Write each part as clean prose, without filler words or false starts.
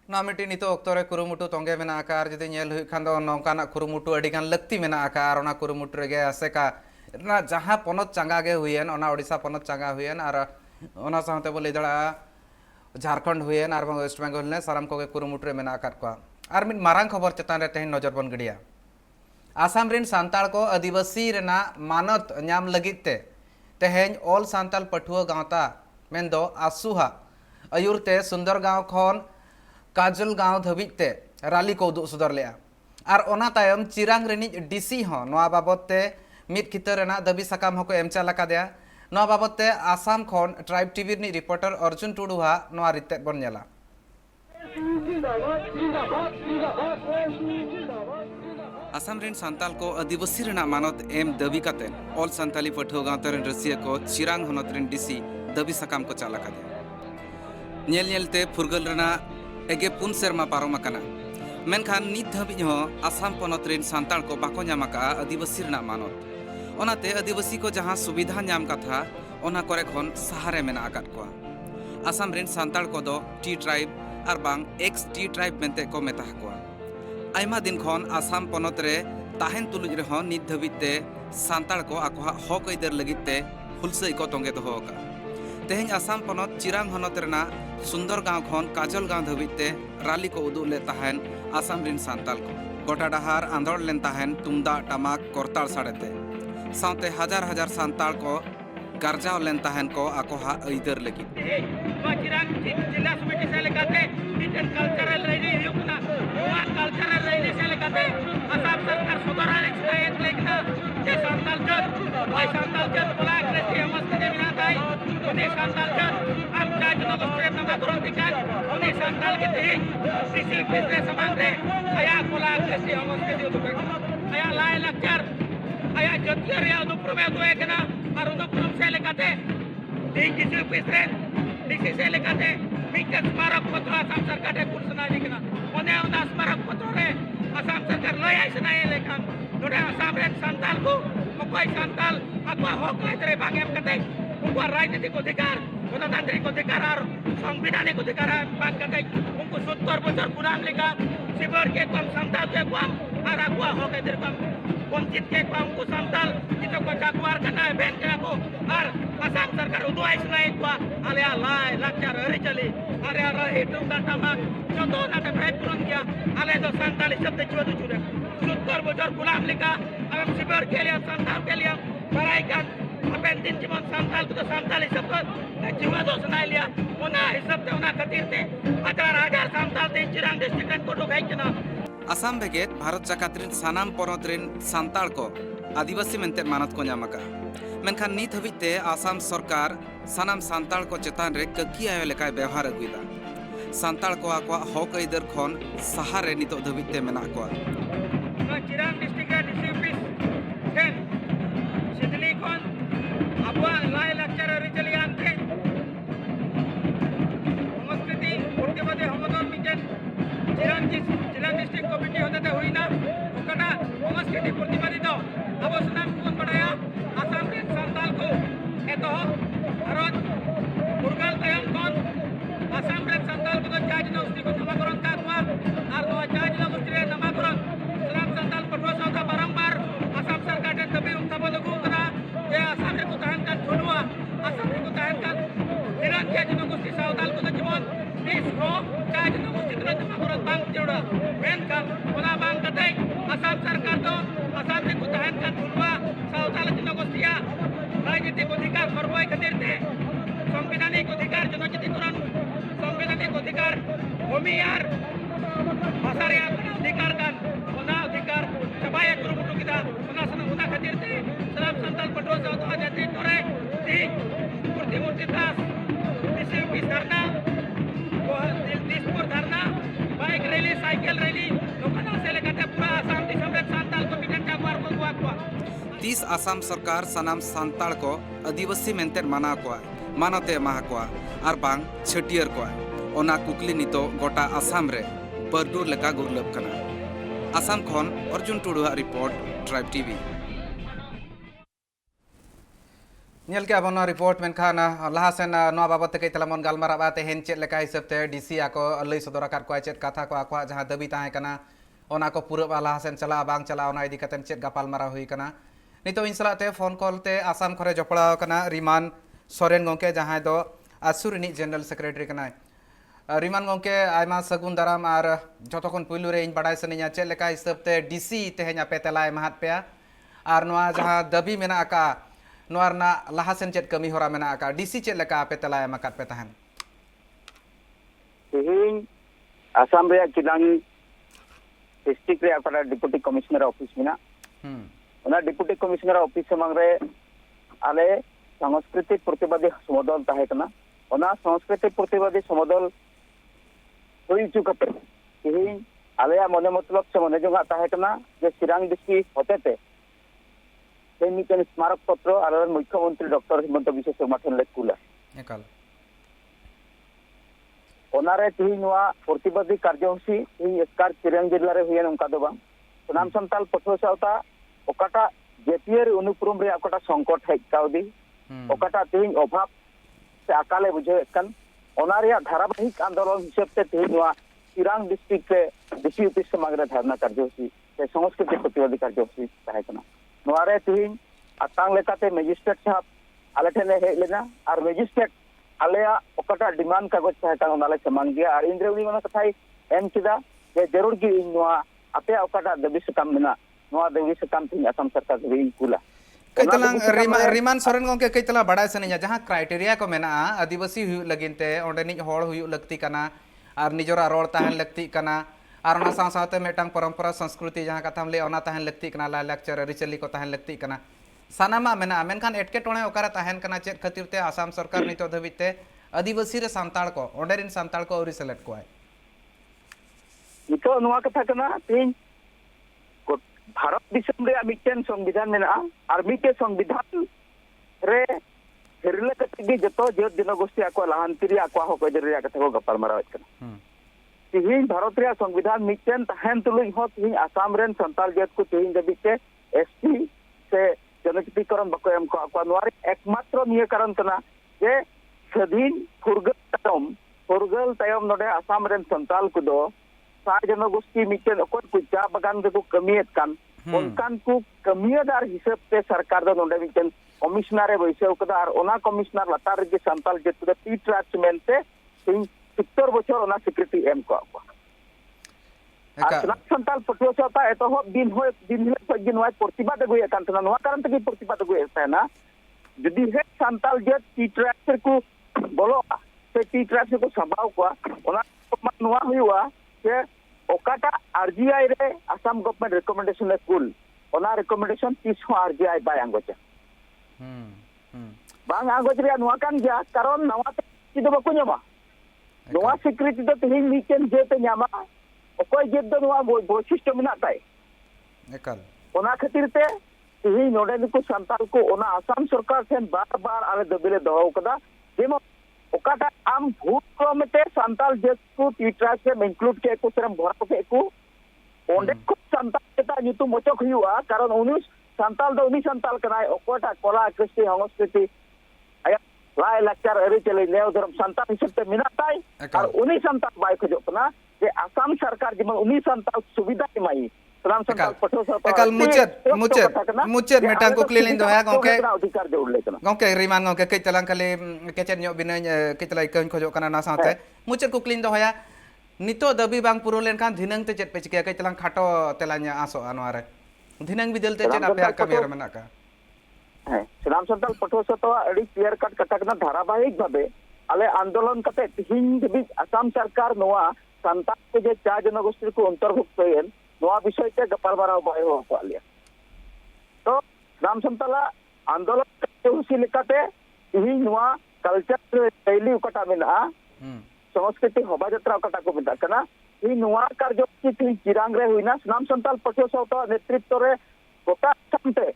मिट्टी नितो अक्तरे कुरुमुटु तोंगे मेना आकार जदि नेल हुई खान दो नौकाना कुरुमुटु अडिगान लक्ति मेना आकार ओना कुरुमुटु रेगे आसेका ना जहां पनत चांगा गे हुयेन ओना ओडिसा पनत चांगा हुयेन आर ओना साथे बोले दड़ा झारखंड हुयेन आर वेस्ट बेंगल ने साराम कोगे कुरुमुटु रे मेना आकार को आर मिन मारांग खबर चेतान रे तेहन नजर बन गडिया आसाम रिन सांताल को आदिवासी रेना मानत न्याम लगिते तेहन ऑल सांताल पठुआ गांवता मेंदो आसुहा अयुरते सुंदर गांव खन काजल गांव धबिते राली को उदुग सदर लेआ आर ओना तायम चिरांग रेनी डीसी हो नोआ बाबते मिद कितर रेना दबी सकाम होको एम चाला कादेया नोआ बाबते आसाम खन ट्राइब टीवी नि रिपोर्टर अर्जुन टुडुहा नोआ रिते बन नेला आसाम रेन सांताल को आदिवासी रेना मानत एम दबी काते ऑल सांताली पठुआ गांव रेन रसिया को चिरांग होनत रेन डीसी दबी सकाम को चाला कादेया नेल नेलते फुरगल रेना एगे पुन सेरमा पारोम आकाना मेनखान नित धाबी हो आसाम पनत रेन सांताल को बाको ᱧᱟᱢᱟᱠᱟ आदिवासी रेना मानत ओनाते आदिवासी को जहां सुविधा ᱧᱟᱢ कथा ओना करे खन सहारे मेना आकात को आसाम रेन सांताल को दो टी ट्राइब आर बांग एक्स टी ट्राइब मेंते को मेता को आयमा दिन खन आसाम पनत रे ताहेन तुलुज रे हो नित धाबिते सांताल को आकोहा हक आइदार लगिते हुलसई को तोंगे दोहो का तेहें आसाम पनत चिरांग हनत रेना सुंदर गांव खन काजल गांव धबिते राली को उदुग ले ताहेन आसाम रिन सांताल को गोटा डहार आंदोड़ लेन ताहेन तुमदा टमाक करताल साड़ेते साउते हजार हजार सांताल को गारजाव लेन ताहेन को आकोहा आइदार लगी चिरांग जिला समिति से लेकाते इंडियन कल्चरल रैली हुयुकना नोआ कल्चरल रैली से लेकाते आसाम सरकार सुधाराने एक लेकना जे सांताल जत भाई सांताल जत बोला कृषि हमस्ते देना ताई उन्हें सांताल जत हम चार्ज नो बस्ते नमा तुरंत दिखान उन्हें सांताल के थे कृषि बिजनेस समान रे आया बोला कृषि हमस्ते दियो तो आया लाए लक्चर आया जतियर या उदुपुर में तो एक ना और उदुपुर से लेकाते ठीक किसी बिजनेस डीसी से लेकाते मिकट स्मारक पत्र आसाम सरकार के कुर्सना दिखना उन्हें उन स्मारक पत्र रे आसाम सरकार लय आइसना ये लेखन नोडे आसाम रे सांताल को कोई सांताल अथवा हक रे भागेम कते उनको राजनीतिक अधिकार गणतांत्रिक अधिकार और संवैधानिक अधिकार बात करते उनको 70 बछर गुलाम लेका सिबर के कम सांताल के कम और अगुआ हक इधर कम वंचित के कम को सांताल जितो को जागवार करना है बैंक को और आसाम सरकार उदो आइसना एक को आले लाई लक्चर हरी चली अरे अरे हिटू डाटा मांग जो दो नाटे ब्रेक तुरंत किया आले दो सांताल शब्द चुरे चुरे 70 बछर गुलाम लेका अब सिबर के लिए सांताल के लिए पढ़ाई कर अपन दिन जीवन सांताल को तो सांताल शब्द जीवा दो सुनाई लिया उना हिसाब से उना खातिर थे 18,000 सांताल ते चिरांग डिस्ट्रिक्ट को ढोकाई चना आसाम बेगेत भारत जाकात रिन सानाम पनत रिन सांताल को आदिवासी मेंते मानत को ᱧᱟᱢᱟᱠᱟ मेनखान नित हबिते आसाम सरकार सानाम सांताल को चेतान रे ककी आयो लेकाय व्यवहार अगुइदा सांताल को आको हक आइदार खन सहारे नितो धबिते मेना को Chirang district district ten Siddeley खन अबवा लाय लेक्चर रिचली आनते संस्कृति उनके बदे हमदन मिजन चिरांग डिस्ट्रिक्ट कमिटी होते हुईना ओकना संस्कृति प्रतिनिधि दो अब सुनाम कौन बढ़ाया आसाम के सांताल को एतो भारत मुर्गल तयम कौन आसाम के सांताल को चार्ज न उसकी को नामकरण का हुआ और दो चार्ज न उसके नामकरण सलाम सांताल पटवा सौदा बारंबार आसाम सरकार ने तभी उठा लगू करा ये आसाम के कुताहन का झुलवा आसाम के कुताहन का निरंतर के जिनो कुछ सौदाल को जीवन इस रो चार्ज न उसकी तरह नामकरण बांग जोड़ा वेन का उना बांग करते आसाम सरकार तो आसाम के कुताहन का झुलवा सौदाल जिनो को दिया राजनीतिक अधिकार करवाई खातिर थे संवैधानिक अधिकार जनजातिकरण संवैधानिक अधिकार भूमि यार भाषा रे अधिकार कान उना अधिकार चबाया कुरुमुटु किदा उना खातिर थे सलाम संताल पटवा सौदा जाति तोरे ती मूर्ति दास दिसुपी धरना दिसपुर धरना बाइक रैली साइकिल रैली लोकना से लेकर पूरा आसाम दिसम रे सांताल को मिनट का मार को हुआ 30 आसाम सरकार सानाम सांताल को आदिवासी मेंते माना को मानते महा को आर बांग छटियर को ओना कुकली नितो गोटा आसाम रे बरडूर लेका गुरलब कना आसाम खन अर्जुन टुडुआ report tribe TV nyel ke abon report menkan lahasen no babot te telamon galmara ba tehen chet leka hisab te DC ako lei sodorakat ko chet katha ko akwa jaha dabi tahe kana ona ko pura ba lahasen chala bang chala ona idi katen chet gapal mara hui kana nito insala te phone call te asam khore jopla kana Riman Soren gongke jaha do Asurni General Secretary kana Riman gongke aima sagun daram ar jotokon puilu re in badai saninya chet leka hisab te DC tehenya petelai mahat pea ar noa jaha dabi mena aka Nuarna lahasen chet kami hora mena aka DC chet leka ape telai makat petahan. Tihing Asam rea kidang district rea pada deputy commissioner office mina. Ona deputy commissioner office semangre ale sangskriti प्रतिवादी समदल tahe kana. Ona sangskriti प्रतिवादी समदल hui chu kate. Tihing ale mone matlab se mone jonga tahe kana je Sirang district hotete mission स्मारक पत्र और मुख्यमंत्री doctor Himanta विश्व शर्मा ठन लेकुला एकाल ओनारे तिहि नोआ प्रतिवादी कार्यसूची इन एसकार चिरांग जिल्ला रे हुयन उनका दो बांग सनाम संताल पठो सावता ओकाटा जेपीआर अनुक्रम रे ओकाटा संकट है काउदी ओकाटा तिहि अभाव से अकाले बुझे कन ओनारे धारावाहिक आंदोलन हिसाब से तिहि नोआ चिरांग डिस्ट्रिक्ट रे डीसी ऑफिस समाग्र धरना कार्यसूची से संस्कृति प्रतिवादी कार्यसूची ताहे कना नोआरे तिहिन आतांग लेकाते मजिस्ट्रेट साहब आले ठेने हेज लेना और मजिस्ट्रेट आलेया ओकाटा डिमांड कागज ताहे कान ओनाले समान गया और इंद्रवली मना कथाई एम किदा जे जरूर गी नोआ आपे ओकाटा दबी सकाम मेना नोआ दबी सकाम थिन असम सरकार दबी कुला कैतलांग रिमान सोरेन गंके कैतला बड़ा सनिया जहां क्राइटेरिया को मेना आदिवासी हुयु लगिनते ओंडेनिज होड़ हुयु लगती कना और निजोरा रोड ताहन लगती कना और ओना साथ साथ मेटांग परंपरा संस्कृति जहां कथाम ले ओना ताहन लगती कना लायलाक्चर अरिचली को ताहन लगती कना सानामा मेना मेनखान एटकेटोणे ओकारा ताहन कना चेत खातिर ते आसाम सरकार नितो धबिते आदिवासी रे सांताल को ओंडेरिन सांताल को औरी सेलेक्ट को है नितो नोआ कथा कना तीन भारत दिसम रे मिटन संविधान मेना और मिटे संविधान रे हिरले कतिगी जतो जत जनगोष्ठी आको लाहांतिरी आको हो कजरिया कथा को गपाल मरावत कना तिहिन भारत रे संविधान मिटन तहन तुलुई हो तिहिन आसाम रेन संताल जत को तिहिन दबिते एसटी से जनजातिकरण बको एम को आको नोआरे एकमात्र निय कारण कना जे स्वाधीन फुरगल तायम नोडे आसाम रेन संताल को दो सा जनगोष्ठी मिटन ओकोन को चा बगान दे को कमियत कान उनकान को कमियदार हिसाब से सरकार दो नोडे मिटन कमिश्नर रे बैसेव कदा और ओना कमिश्नर लतार रे संताल जत को टी ट्रैक्स मेनते तिहिन 70 बछर ओना स्वीकृति एम को आको संताल पटुआ साता एतो दिन हो दिन हिल नोआ प्रतिबाद अगुए कान तना नोआ कारण तक प्रतिबाद अगुए ताना जदि हे संताल जत टी ट्रैक्स को बोलो से टी ट्रैक्स को संभाव को ओना नोआ हुआ के ओकाटा आरजीआई रे आसाम गवर्नमेंट रिकमेंडेशन ले कुल ओना रिकमेंडेशन 30 आरजीआई बाय आंगोचा बांग आंगोच रे नोआ कान गया कारण नवा ते दो बको ᱧᱟᱢᱟ नोआ स्वीकृति दो तिहिन मिटन जेते ᱧᱟᱢᱟ ओकोय जेत दो नोआ वैशिष्ट्य मेना ताय एकाल ओना खातिर ते तिहिन नोडे को संताल को ओना आसाम सरकार ठेन बार-बार आले दबिले दोहो कदा जेमो ओकाटा आम भूत क्रमते संताल जेत को टीट्रा से इंक्लूड के को सरम भरा के को ओंडे को संताल केता नितु मोचक हुआ कारण उनी संताल दो उनी संताल कनाय ओकोटा कोला कृष्टि संस्कृति आया लाय लेक्चर अरे चले नेव धर्म संताल हिसाब मिना ताई और उनी संताल बाय खजो कना जे आसाम सरकार जेमन उनी संताल सुविधा एमाई सलाम संताल पठो सतो एकाल मुचेत मेटांग को क्लीन दो है गंके अधिकार जोड़ लेकना गंके रिमान गंके कई तलांग खाली केचेन न्यो बिना कई तलाई कन खजो कना ना साथे मुचेत को क्लीन दो है नितो दबी बांग पुरो लेनखान धिनंग ते चेत पे चिके कई तलांग खाटो तेलाnya आसो अनवारे धिनंग बिदल ते चेत आपे कमेर मेना का सलाम संताल पठो सतो अड़ी क्लियर कट कटकना धारावाहिक भाबे आले आंदोलन कते तिहिन दबी आसाम सरकार नोआ संताल के जे चा जनगोष्ठी को अंतर्भुक्त होयन नोआ विषय ते गपाल बाराव बाय हो पालिया तो राम संताला आंदोलन के उसी लेकाते तिहिन नोआ कल्चर शैली उकटा मेना संस्कृति हबा जत्रा उकटा को मेता कना इ नोआ कार्यसूची तिहिन चिरांग रे हुइना नाम संताल पठो सतो नेतृत्व रे गोटा सामते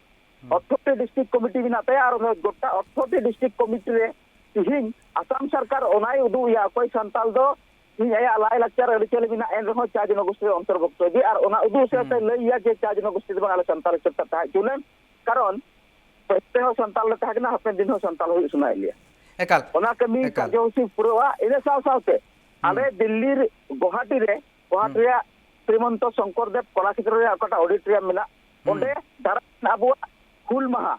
18 डिस्ट्रिक्ट कमिटी बिनाते और गोटा 18 डिस्ट्रिक्ट कमिटी रे तिहिन आसाम सरकार ओनाई उदु या कोई संताल दो इन आया लाय लेक्चर अरिचल बिना एन रहो चा जनगोष्ठी अंतर्भुक्त होगी और ओना उदु से लइया जे चा जनगोष्ठी बंगाल संताल चता ता जुलन कारण peste ho santal le tahna hapen din ho santal hui sunai lia ekal ona kami Ekal. kajosi purawa ina saute ale Delhi Guwahati re Srimanto Shankar Dev Kalakshetra re akata auditorium mena onde darat abu hul maha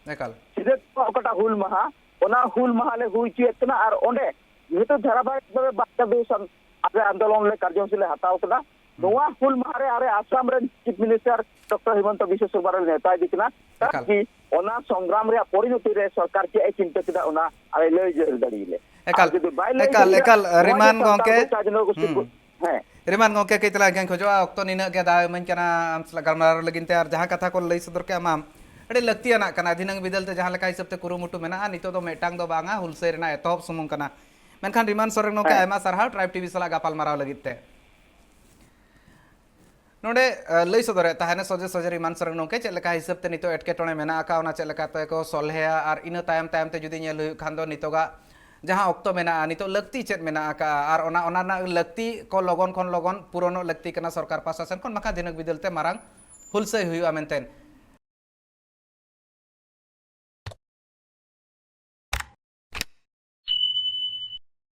ekal sidet akata hul maha ona hul maha le hui chi etna ar onde jeto dharabai babe bakta besan abe andolon le karjosi le hataw kana noa hul maha re are Assam ren Chief Minister Dr. Himanta Biswa Sarma re neta dikna Ekal. tapi ona संग्राम रे परिणति रे सरकार के एक चिंता किदा ओना अरे ले जर दड़ीले ekal ekal riman gongke हैं Riman ngongke ke itla gang khojo okto nina ke da man kana am sala galmar lagin te ar jaha katha ko lei sodor ke amam ade lakti ana kana dinang bidal te jaha lekai sabte kurumutu mena nito do metang do banga hulse rena etop sumung kana menkan riman soreng nongke ayma sarha tribe tv sala gapal marau lagit te node lei sodore tahane soje soje riman soreng nongke chet leka hisab te nito etke tone mena aka ona chet leka te ko solhea ar ina tayam tayam te judi nyel khando nito ga जहाँ octo मेना नितो लगती चेत मेना का are ओना लगती को लोगन पुरोनो लगती कना सरकार पासासन कोन मका दिनक बिदलते मारंग हुलसे हुआ मेनतेन